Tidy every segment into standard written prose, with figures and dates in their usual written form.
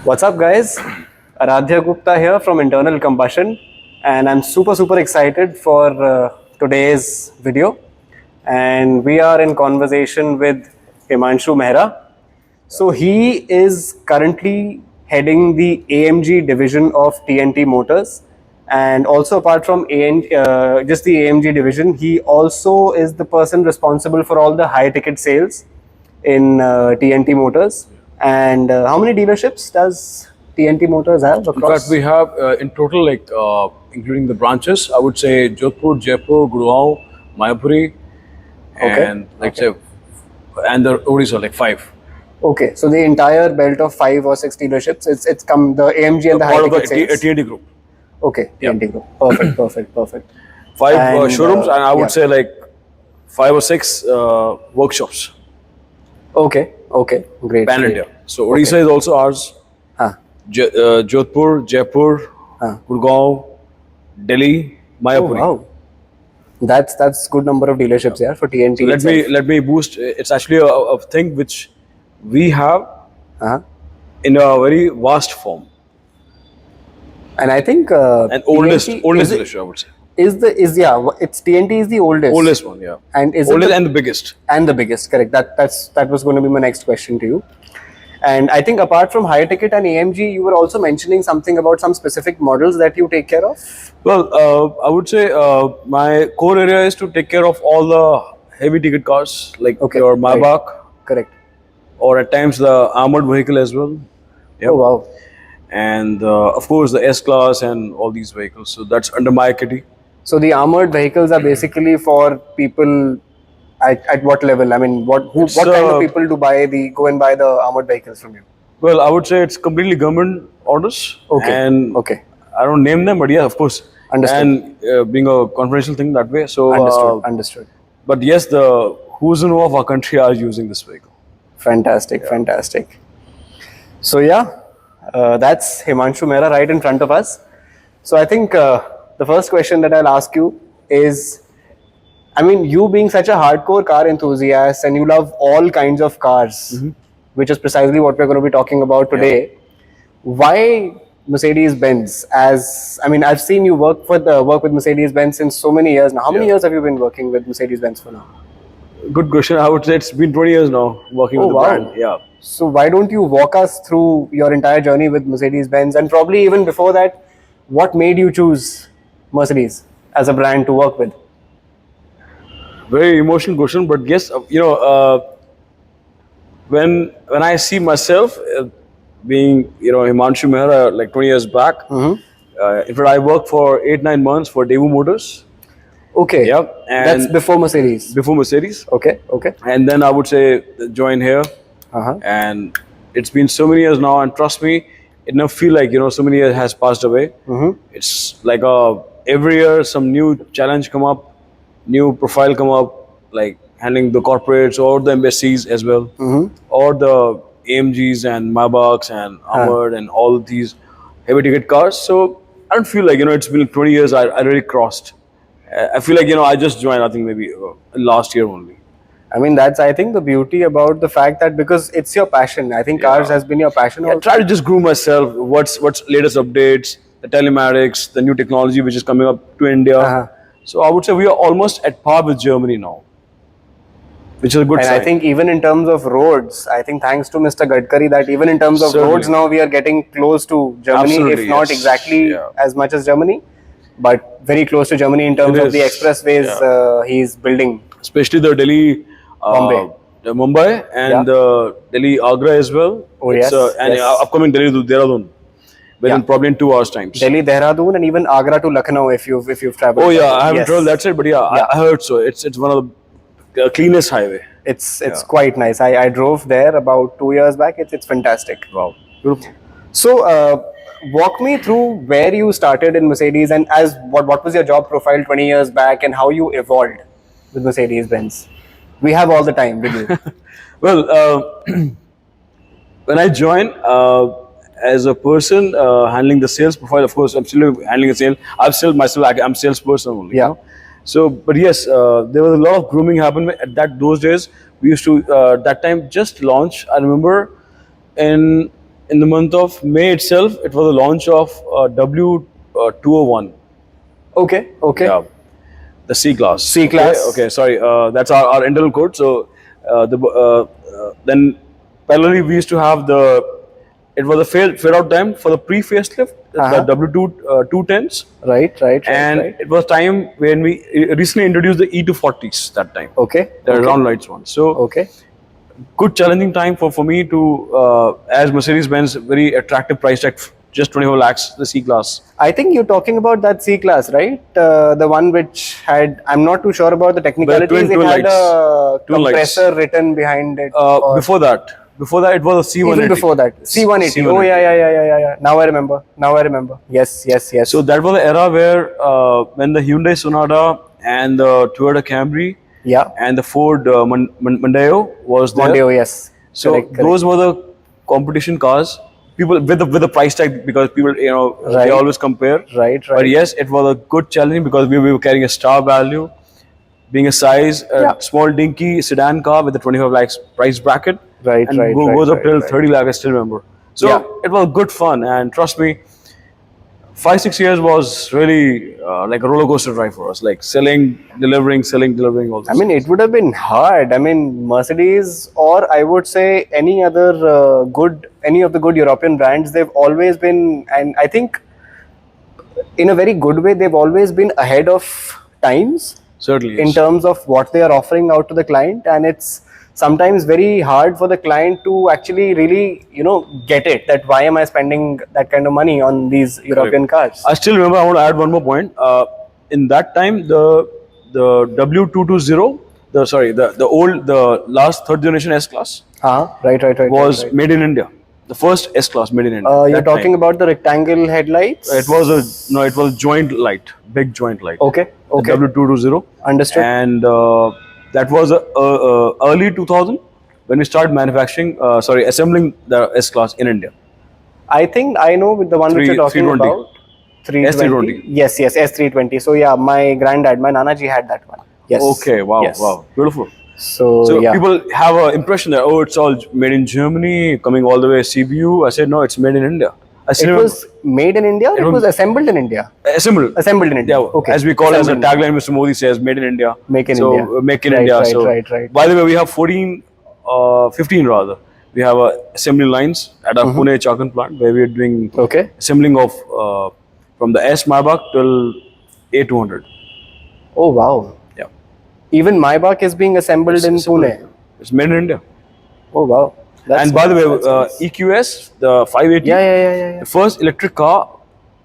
What's up, guys? Aradhya Gupta here from Internal Combustion, and I'm super excited for today's video. And we are in conversation with Himanshu Mehra. So he is currently heading the AMG division of TNT Motors, and also apart from just the AMG division, he also is the person responsible for all the high ticket sales in TNT Motors. And how many dealerships does TNT Motors have across? In fact, we have in total, including the branches, I would say Jodhpur, Jaipur, Gurgaon, Mayapuri, and and the Odisha, like 5. Okay, so the entire belt of 5 or 6 dealerships. It's come the AMG and the high ticket sales. TNT group. Okay, TNT group. Perfect. 5 showrooms, and I would say like 5 or 6 workshops. Okay, great. Pan India. So Odisha is also ours. Jodhpur, Jaipur, Gurgaon, Delhi, Mayapuri. Oh, wow. That's good number of dealerships here for TNT. So let me boost. It's actually a thing which we have in a very vast form. And I think and oldest dealership, I would say. It's TNT is the oldest one, yeah. And is oldest and the biggest. And the biggest, correct. That was going to be my next question to you. And I think apart from high ticket and AMG, you were also mentioning something about some specific models that you take care of. Well, I would say my core area is to take care of all the heavy ticket cars, like your Maybach. Right. Correct. Or at times the armored vehicle as well. Yep. Oh wow. And of course the S-Class and all these vehicles. So that's under my kitty. So the armored vehicles are basically for people at what level? I mean, what kind of people go and buy the armored vehicles from you? Well, I would say it's completely government orders. Okay. And I don't name them, but yeah, of course. Understood. And being a confidential thing that way. So understood. But yes, the who's and who of our country are using this vehicle. Fantastic. So yeah, that's Himanshu Mehra right in front of us. So I think the first question that I'll ask you is, I mean, you being such a hardcore car enthusiast and you love all kinds of cars, which is precisely what we're going to be talking about today. Why Mercedes Benz? I've seen you work with Mercedes Benz since so many years now. How many years have you been working with Mercedes Benz for now? Good question. I would say it's been 20 years now working with the brand. Yeah. So why don't you walk us through your entire journey with Mercedes Benz, and probably even before that, what made you choose Mercedes as a brand to work with? Very emotional question, but yes, when I see myself being Himanshu Mehra like 20 years back, in fact I worked for 8-9 months for Daewoo Motors. Okay. Yeah. And that's before Mercedes. Before Mercedes. Okay. And then I would say join here. And it's been so many years now, and trust me, it never feel like so many years has passed away. It's like every year some new challenge come up, new profile come up, like handling the corporates or the embassies as well, or the AMGs and Maybachs and Armoured and all these heavy ticket cars. So I don't feel like it's been 20 years I already crossed. I feel like I just joined, I think maybe last year only. I mean, that's, I think, the beauty about the fact that because it's your passion. I think cars has been your passion. I try to just groom myself. What's latest updates, the telematics, the new technology which is coming up to India. So I would say we are almost at par with Germany now, which is a good sign. And I think even in terms of roads, I think thanks to Mr. Gadkari, that even in terms of roads now we are getting close to Germany. Absolutely, if not exactly as much as Germany, but very close to Germany in terms of the expressways he's building. Especially the Delhi, Mumbai and Delhi Agra as well. Oh yes. And upcoming Delhi to Dehradun within probably in 2 hours times. Delhi, Dehradun, and even Agra to Lucknow if you've traveled. Oh yeah, I haven't traveled that side, but I heard so. It's one of the cleanest highway. It's quite nice. I drove there about 2 years back. It's fantastic. Wow, beautiful. So walk me through where you started in Mercedes, and what was your job profile 20 years back, and how you evolved with Mercedes Benz. We have all the time with you. Well, when I joined as a person handling the sales profile, of course, I'm still handling the sales. I'm salesperson only. Yeah. So, but yes, there was a lot of grooming happened at those days. We used to that time just launch. I remember in in the month of May itself, it was the launch of W201. Okay, okay. Yeah, the C class. C-Class. Okay, sorry. That's our internal code. So then parallelly we used to have the. It was a fade out time for the pre-facelift, the W210s. Right, right, And right. it was time when we recently introduced the E240s that time. Okay. The okay. round lights one. So Okay. good challenging time for me to, as Mercedes Benz, very attractive price tag, just 24 lakhs, the C class. I think you're talking about that C-Class, right? The one which had, I'm not too sure about the technicalities, twin it had lights. a Twin lights. compressor written behind it. or- Before that, it was a C180. Even before that, C180. Oh, yeah. Now I remember. Yes. So that was the era where when the Hyundai Sonata and the Toyota Camry yeah. and the Ford Mondeo was there. Mondeo, yes. So Correct. those were the competition cars. People with the price tag, because people they Right. always compare. Right. But yes, it was a good challenge because we were carrying a star value, being a size, a small dinky sedan car with a 25 lakhs price bracket. Right, and right, goes right, up till right. 30 lakh, I still remember. So Yeah. it was good fun, and trust me, 5-6 years was really like a roller coaster ride for us, like selling, delivering, all this. I mean, it would have been hard. I mean, Mercedes, or I would say any other any of the good European brands, they've always been, and I think in a very good way, they've always been ahead of times Certainly, in yes. terms of what they are offering out to the client, and it's sometimes very hard for the client to actually really get it, that why am I spending that kind of money on these European cars. I still remember. I want to add one more point. In that time, the W220, the last third generation S class Right. was made in India. The first S class made in India. You're that talking time. about the rectangle headlights? It was a joint light, big joint light. Okay. The W220. Understood. And that was early 2000 when we started manufacturing, assembling the S class in India. I think I know with the one which you're talking 320. about. 320. S320. Yes, S320. So yeah, my granddad, my Nanaji had that one. Yes. Okay, wow, Yes. wow, beautiful. So yeah. People have an impression that, it's all made in Germany, coming all the way CBU. I said, no, it's made in India. It was made in India, or it was assembled in India? Assembled. Assembled in India. Yeah, Okay. as we call it, as a Assembled in tagline, Mr. Modi says, made in India. Make in India. Make in Right, India. right, right. By the way, we have 15 rather. We have assembly lines at our Pune Chakan plant where we are doing Okay. assembling of from the S Maybach till A200. Oh wow. Yeah. Even Maybach is being assembled in Pune. It's made in India. Oh wow. And by the way, nice. EQS, the 580, Yeah. the first electric car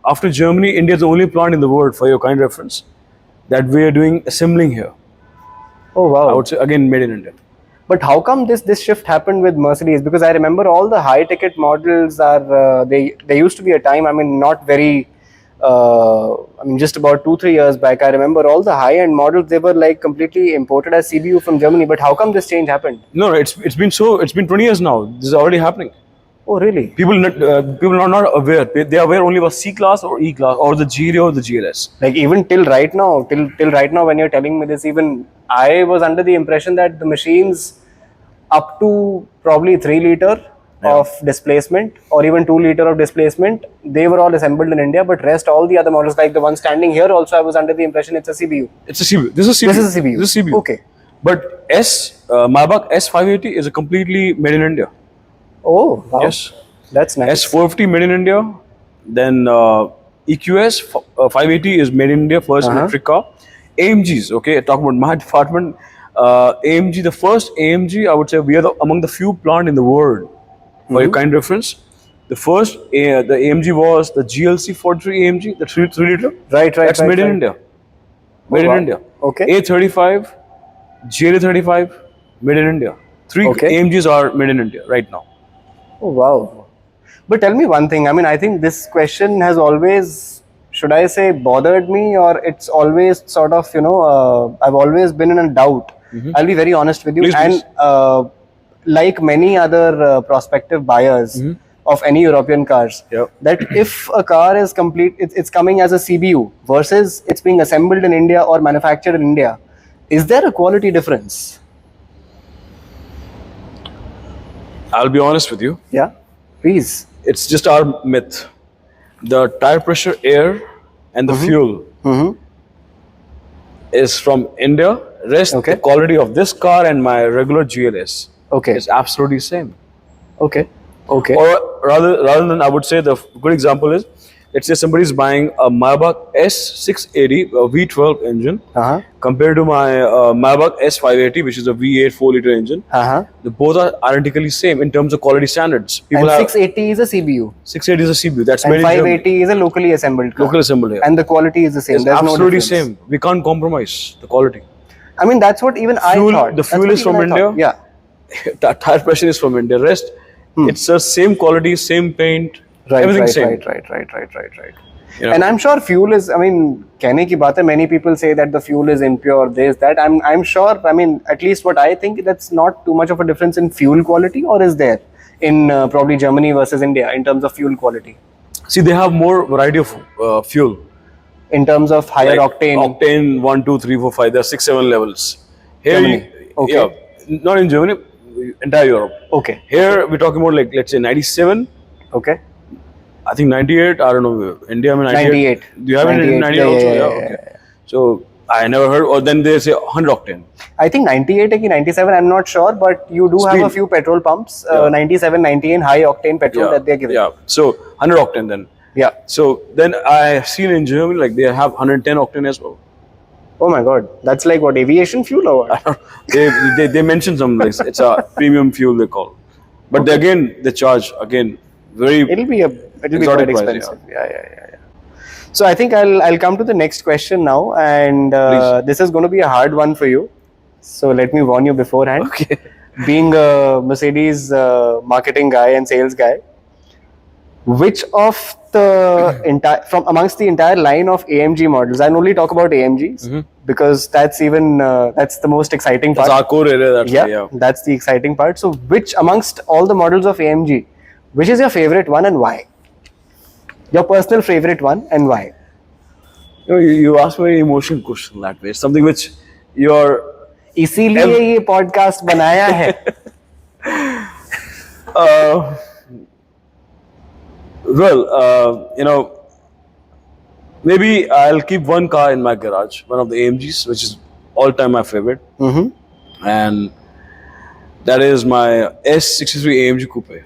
after Germany, India is the only plant in the world, for your kind reference, that we are doing assembling here. Oh wow. I would say again made in India. But how come this shift happened with Mercedes? Because I remember all the high ticket models are they used to be a time. I mean, not very. Just about 2-3 years back, I remember all the high end models. They were like completely imported as CBU from Germany. But how come this change happened? No, it's been 20 years now. This is already happening. Oh really? People are not aware. They are aware only about C class or E class or the GLA or the GLS. Like even till right now, when you're telling me this, even I was under the impression that the machines up to probably 3 liter of displacement or even 2 liter of displacement, they were all assembled in India. But rest all the other models, like the one standing here, also I was under the impression it's a CBU. It's a CBU. This is a CBU. Okay. But Maybach S580 is a completely made in India. Oh wow. Yes. That's nice. S450 made in India. Then EQS 580 is made in India, first electric car. AMGs, okay, talk about my department. AMG, the first AMG, I would say we are among the few plant in the world. For your kind reference, the first the AMG was the GLC 43 AMG, the 3 liter. Right. That's made in India. Made in India. Okay. A35, GLA35, made in India. 3 AMGs are made in India right now. Oh wow. But tell me one thing. I mean, I think this question has always, should I say, bothered me, or it's always sort of, I've always been in a doubt. I'll be very honest with you. Please. Like many other prospective buyers of any European cars, that if a car is complete, it's coming as a CBU versus it's being assembled in India or manufactured in India, is there a quality difference? I'll be honest with you. Yeah, please. it's just our myth. The tire pressure, air, and the fuel is from India. Rest, Okay. the quality of this car and my regular GLS Okay. is absolutely same. Okay. Okay. Or rather than, I would say the good example is, let's say somebody is buying a Maybach S680 a V12 engine compared to my Maybach S580, which is a V8 4-liter engine. The both are identically same in terms of quality standards. And 680 is a CBU. 680 is a CBU. That's And made in 580 is a locally assembled car. local assembled here. And the quality is the same. It's There's absolutely no difference. same. We can't compromise the quality. I mean, that's what even I thought. The fuel is from India. Yeah. The tire pressure is from India. Rest, it's the same quality, same paint, everything same. Right. You know? And I'm sure fuel is, I mean, कहने की बात है, many people say that the fuel is impure, this, that. I'm sure, I mean, at least what I think, that's not too much of a difference in fuel quality, or is there in probably Germany versus India in terms of fuel quality? See, they have more variety of fuel. In terms of higher octane? Octane 1, 2, 3, 4, 5. There are 6, 7 levels. Here, Germany. Okay. Yeah, not in Germany, entire Europe. Okay. Here we're talking about, like, let's say 97. Okay. I think 98. I don't know. India, I mean, 98. Do you have it in 98 also? Yeah. Okay. So I never heard. Or then they say 100 octane. I think 98 or 97, I'm not sure, but you do have a few petrol pumps, 97, 98 high octane petrol that they're giving. Yeah. So 100 octane then. Yeah. So then I've seen in Germany, like, they have 110 octane as well. Oh my God, that's like what, aviation fuel or what? they mentioned some, like, it's a premium fuel they call. But they charge again very. It'll be quite expensive. Price, Yeah. So I think I'll come to the next question now, and this is going to be a hard one for you. So let me warn you beforehand. Okay. Being a Mercedes marketing guy and sales guy, which of the from amongst the entire line of AMG models, I'll only talk about AMGs because that's the most exciting part. That's our core area. Yeah, that's the exciting part. So which amongst all the models of AMG, which is your favorite one and why? Your personal favorite one and why? You asked me an emotional question that way. Something which you're. इसीलिए ये podcast बनाया है. Well, maybe I'll keep one car in my garage, one of the AMGs, which is all-time my favorite, and that is my S63 AMG Coupe.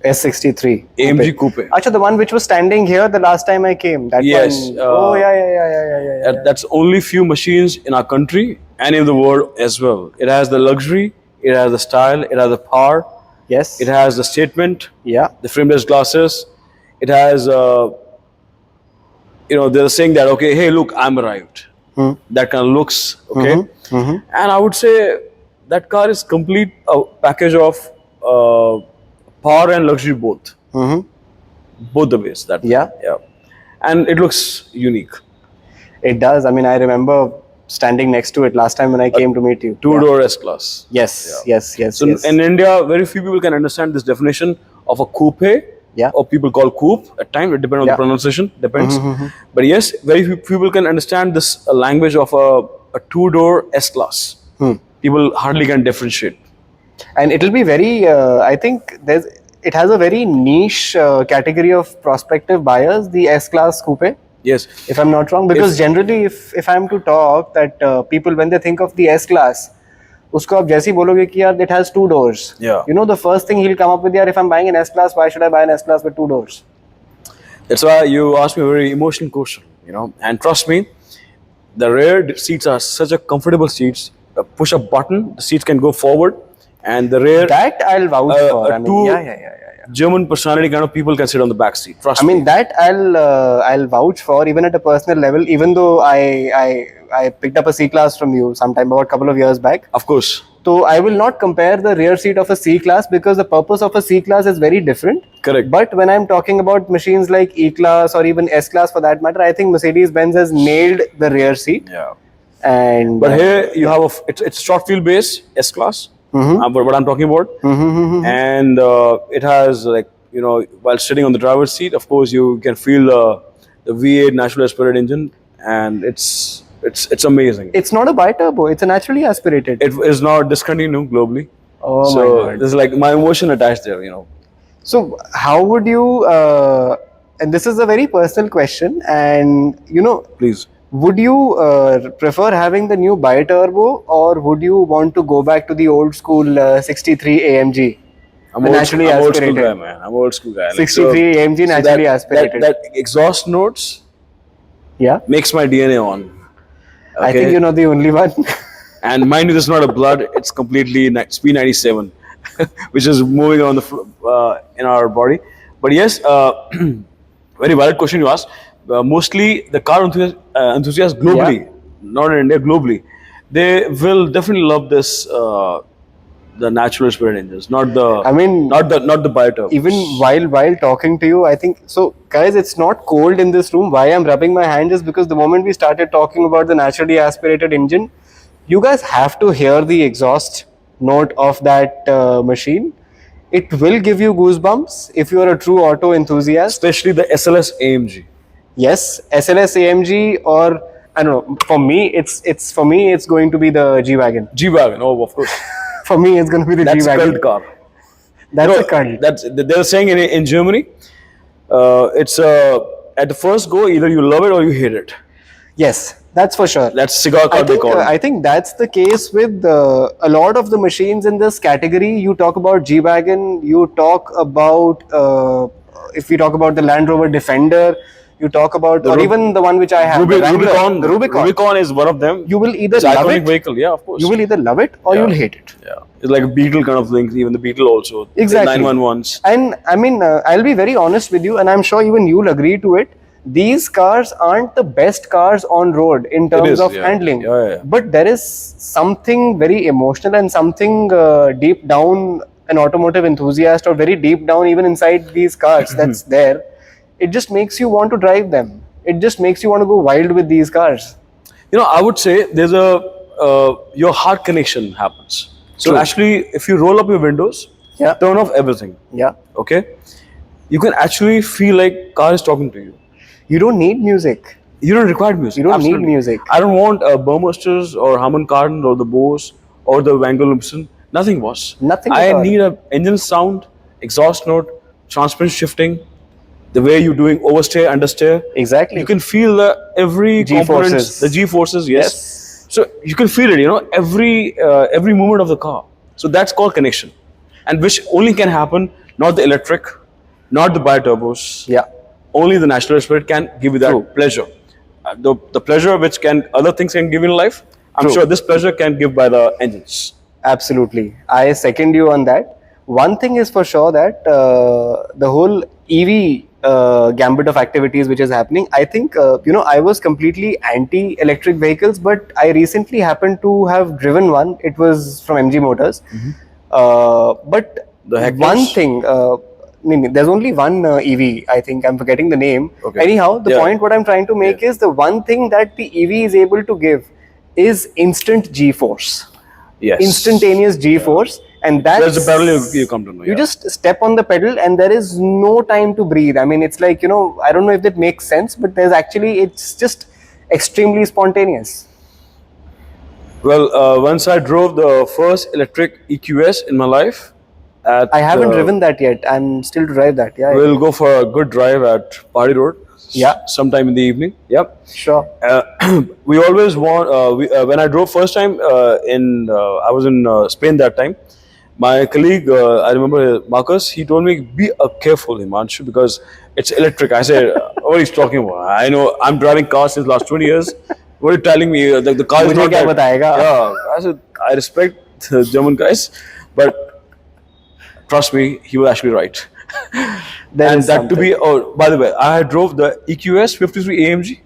S63 AMG Coupe. Acha, the one which was standing here the last time I came. That Yes. one. Oh yeah. That's only few machines in our country and in the world as well. It has the luxury, it has the style, it has the power. Yes. It has the statement. Yeah. The frameless glasses. It has, they're saying that, okay, hey, look, I'm arrived. That kind of looks, okay. And I would say that car is complete a package of power and luxury both. Both the ways. Yeah. And it looks unique. It does. I mean, I remember standing next to it last time when I came to meet you. Two-door S-Class. Yes. So in India, very few people can understand this definition of a coupe. Yeah. Or people call coupe at times. It depends on the pronunciation. Depends. But yes, very few people can understand this language of a two-door S-Class. People hardly can differentiate. And it'll be very, I think it has a very niche category of prospective buyers, the S-Class Coupe. Yes. If I'm not wrong, because generally if I'm to talk that people, when they think of the S-Class, usko aap jaise hi bologe ki yaar, it has two doors. Yeah. You know, the first thing he'll come up with, yaar, if I'm buying an S-Class, why should I buy an S-Class with two doors? That's why you asked me a very emotional question, and trust me, the rear seats are such a comfortable seats. Push a button, the seats can go forward, and the rear. That I'll vouch for. I mean, yeah. German personality kind of people can sit on the back seat. Trust me. I mean, that I'll vouch for, even at a personal level. Even though I picked up a C-Class from you sometime about a couple of years back. Of course. So I will not compare the rear seat of a C-Class because the purpose of a C-Class is very different. Correct. But when I'm talking about machines like E-Class or even S-Class for that matter, I think Mercedes Benz has nailed the rear seat. Yeah. And but here you have it's short wheelbase S-Class. What I'm talking about, and it has, like, while sitting on the driver's seat, of course you can feel the V8 naturally aspirated engine, and it's amazing. It's not a bi-turbo; it's a naturally aspirated. It is not discontinued globally. Oh so my God! There's like my emotion attached there, So how would you and this is a very personal question, and Please. would you prefer having the new bi-turbo, or would you want to go back to the old school 63 AMG? I'm The old, naturally I'm old school aspirated. guy, man. I'm old school guy. 63 AMG naturally aspirated. That exhaust notes Yeah. makes my DNA on. I think you're not the only one. And mind you, this is not a blood; it's completely speed 97, which is moving on the in our body. But yes, very valid question you asked. Mostly the car enthusiasts globally, not in India, globally, they will definitely love this. The natural spirit engines, not the. I mean, not the bioturbos. Even while talking to you, I think so, guys. It's not cold in this room. Why I'm rubbing my hand is because the moment we started talking about the naturally aspirated engine, you guys have to hear the exhaust note of that machine. It will give you goosebumps if you are a true auto enthusiast. Especially the SLS AMG. Yes, SLS AMG, or I don't know. For me, it's going to be the G-Wagon. G-Wagon, oh, of course. For me, it's going to be the That's G-Wagon. cult car. That's a cult. That's they're saying in Germany. It's at the first go, either you love it or you hate it. Yes, that's for sure. That's cigar car they call it. I think that's the case with a lot of the machines in this category. You talk about G-Wagon, you talk about if we talk about the Land Rover Defender, you talk about, or even the one which I have, the Rubicon. The Rubicon. Rubicon is one of them. You will either It's love iconic it, vehicle, yeah, of course. you will either love it or you'll hate it. Yeah, it's like a Beetle kind of thing. Even the Beetle also. Exactly. The 911s. And I mean, I'll be very honest with you, and I'm sure even you'll agree to it. These cars aren't the best cars on road in terms of handling. Yeah. But there is something very emotional and something deep down, an automotive enthusiast, or very deep down even inside these cars that's there. It just makes you want to drive them. It just makes you want to go wild with these cars. I would say there's your heart connection happens. So actually, if you roll up your windows, turn off everything. Yeah. Okay. You can actually feel like car is talking to you. You don't need music. You don't require music. You don't need music. I don't want Burmasters or Harman Kardon or the Bose or the Wangler Simpson. Nothing was. Nothing. I need an engine sound, exhaust note, transmission shifting, the way you're doing oversteer, understeer. Exactly. You can feel every component, the G-forces. Yes. So you can feel it. Every movement of the car. So that's called connection, and which only can happen not the electric, not the bi-turbos. Yeah. Only the natural spirit can give you that pleasure. The pleasure which other things can give in life, I'm sure this pleasure can give by the engines. Absolutely. I second you on that. One thing is for sure that the whole EV gambit of activities which is happening, I think, I was completely anti-electric vehicles, but I recently happened to have driven one. It was from MG Motors. But one thing, there's only one EV, I think, I'm forgetting the name. Okay. Anyhow, the point what I'm trying to make is the one thing that the EV is able to give is instant G-force. Yes. Instantaneous G-force. And that's the pedal you come to know. You just step on the pedal and there is no time to breathe. I mean, it's like, I don't know if that makes sense, but it's just extremely spontaneous. Well, once I drove the first electric EQS in my life. I haven't driven that yet. I'm still to drive that. Yeah. We'll go for a good drive at Party Road. Yeah. Sometime in the evening. Yep. Sure. We always want. When I drove first time I was in Spain that time. My colleague, I remember Marcus, he told me, be careful, Himanshu, because it's electric. I said, what are you talking about? I know I'm driving cars since last 20 years. What are you telling me? The car is not that. Yeah. I said, I respect the German guys, but trust me, he was actually right. And that to be, by the way, I drove the EQS 53 AMG,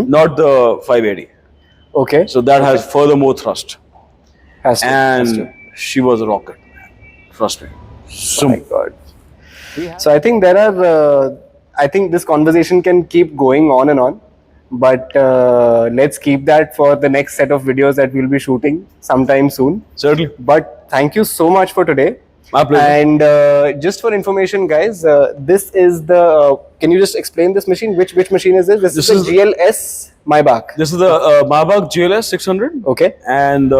not the 580. Okay. So that has further more thrust. She was a rocket. Trust me. Oh my God. So I think I think this conversation can keep going on and on, but let's keep that for the next set of videos that we'll be shooting sometime soon. Certainly. But thank you so much for today. My pleasure. And just for information, guys, this is the. Can you just explain this machine? Which machine is this? This is the GLS Maybach. This is the Maybach GLS 600. Okay. And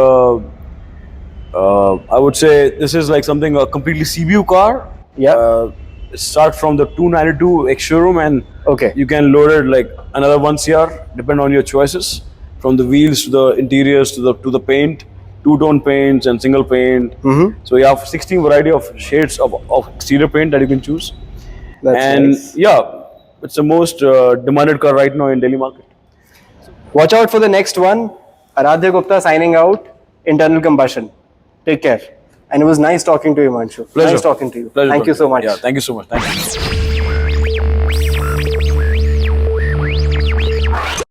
I would say this is like a completely CBU car. Yeah. start from the 292 X showroom, and Okay. you can load it like another 1 CR, depend on your choices, from the wheels to the interiors to the paint, two-tone paints and single paint. So you have 16 variety of shades of exterior paint that you can choose. That's And nice. yeah, it's the most demanded car right now in Delhi market. Watch out for the next one. Aradhya Gupta signing out. Internal combustion. Take care. And it was nice talking to you, Himanshu. Pleasure. Nice talking to you. Pleasure Thank you so much. Yeah, thank you so much. Thank you.